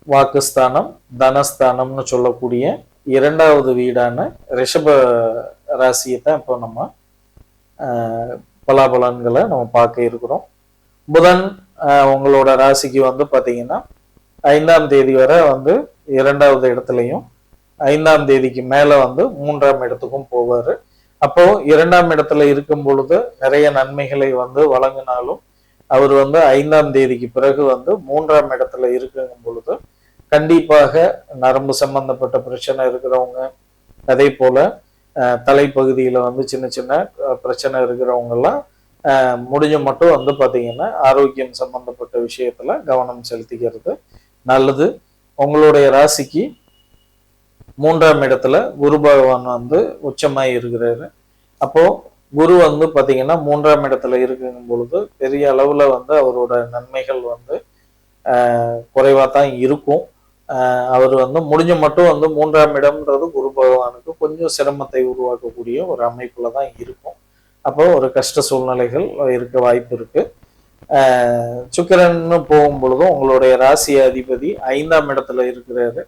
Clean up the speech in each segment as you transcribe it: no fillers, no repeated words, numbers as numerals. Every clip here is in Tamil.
வாக்குஸ்தானம், தனஸ்தானம்னு சொல்லக்கூடிய இரண்டாவது வீடான ரிஷப ராசியை தான் இப்போ நம்ம பலாபலன்களை நம்ம பார்க்க இருக்கிறோம். புதன் உங்களோட ராசிக்கு வந்து பார்த்தீங்கன்னா 5ஆம் தேதி வரை வந்து 2வது இடத்துலையும் 5ஆம் தேதிக்கு மேல வந்து 3ஆம் இடத்துக்கும் போவாரு. அப்போ 2ஆம் இடத்துல இருக்கும் பொழுது நிறைய நன்மைகளை வந்து வழங்கினாலும் அவர் வந்து 5ஆம் தேதிக்கு பிறகு வந்து 3ஆம் இடத்துல இருக்கும் பொழுது கண்டிப்பாக நரம்பு சம்பந்தப்பட்ட பிரச்சனை இருக்கிறவங்க, அதே போல தலைப்பகுதியில வந்து சின்ன சின்ன பிரச்சனை இருக்கிறவங்க எல்லாம் முடிஞ்ச மட்டும் வந்து பாத்தீங்கன்னா ஆரோக்கியம் சம்பந்தப்பட்ட விஷயத்துல கவனம் செலுத்திக்கிறது நல்லது. உங்களுடைய ராசிக்கு 3ஆம் இடத்துல குரு பகவான் வந்து உச்சமாய் இருக்கிறாரு. அப்போ குரு வந்து பாத்தீங்கன்னா 3ஆம் இடத்துல இருக்கும் பொழுது பெரிய அளவுல வந்து அவரோட நன்மைகள் வந்து குறைவா தான் இருக்கும். அவர் வந்து முடிஞ்ச மட்டும் வந்து 3ஆம் இடம்ன்றது குரு பகவானுக்கு கொஞ்சம் சிரமத்தை உருவாக்கக்கூடிய ஒரு அமைப்புல தான் இருக்கும். அப்போ ஒரு கஷ்ட சூழ்நிலைகள் இருக்க வாய்ப்பு இருக்கு. சுக்கிரன்னு போகும் பொழுதும் உங்களுடைய ராசி அதிபதி 5ஆம் இடத்துல இருக்கிறாரு.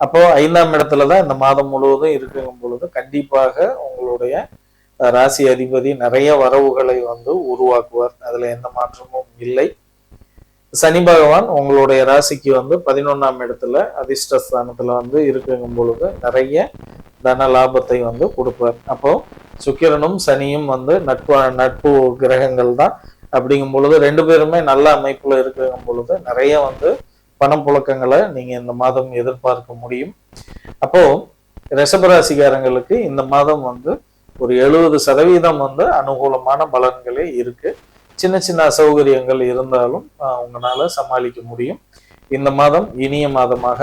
அப்போ 5ஆம் இடத்துலதான் இந்த மாதம் முழுவதும் இருக்கும் பொழுது கண்டிப்பாக உங்களுடைய ராசி அதிபதி நிறைய வரவுகளை வந்து உருவாக்குவார். அதுல எந்த மாற்றமும் இல்லை. சனி பகவான் உங்களுடைய ராசிக்கு வந்து 11ஆம் இடத்துல அதிர்ஷ்டஸ்தானத்துல வந்து இருக்கும் பொழுது நிறைய தன லாபத்தை வந்து கொடுப்பார். அப்போ சுக்கிரனும் சனியும் வந்து நட்பு கிரகங்கள் தான். அப்படிங்கும் பொழுது 2 பேருமே நல்ல அமைப்புல இருக்கும் பொழுது நிறைய வந்து பணம் புழக்கங்களை நீங்க இந்த மாதம் எதிர்பார்க்க முடியும். அப்போ ரிஷபராசிக்காரங்களுக்கு இந்த மாதம் வந்து ஒரு 70% வந்து அனுகூலமான பலன்களே இருக்கு. சின்ன சின்ன அசௌகரியங்கள் இருந்தாலும் உங்களால சமாளிக்க முடியும். இந்த மாதம் இனிய மாதமாக